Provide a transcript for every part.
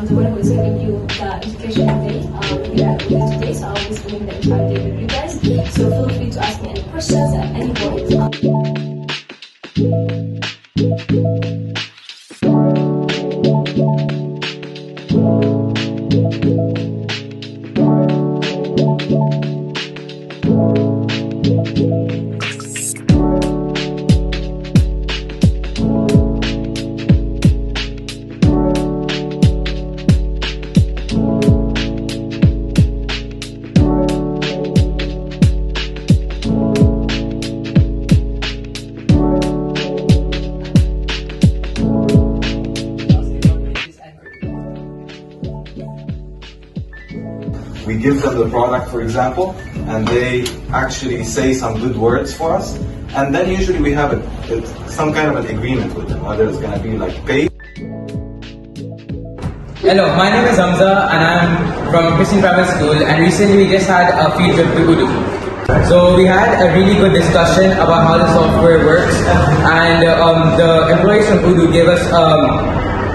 the one who is giving you the education today. We are with you today, so I'll be spending the entire day with you guys. So feel free to ask me any questions at any point. We give them the product, for example, and they actually say some good words for us, and then usually we have some kind of an agreement with them, whether it's going to be like pay. Hello, my name is Hamza and I'm from Pristine Private School, and recently we just had a field trip to Odoo. So we had a really good discussion about how the software works, and the employees from Odoo gave us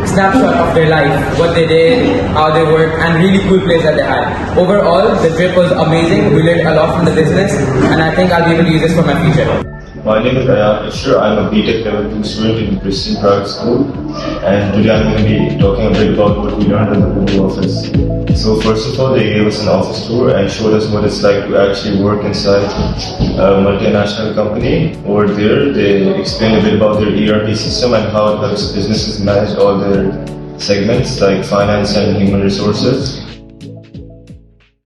snapshot of their life, what they did, how they worked, and really cool plays that they had. Overall, the trip was amazing. We learned a lot from the business, and I think I'll be able to use this for my future. My name is Ashur. I'm a BTech level 2 student in Pristine Private School, and today I'm going to be talking a bit about what we learned in the Odoo office. So first of all, they gave us an office tour and showed us what it's like to actually work inside a multinational company. Over there, they explained a bit about their ERP system and how it helps businesses manage all their segments like finance and human resources.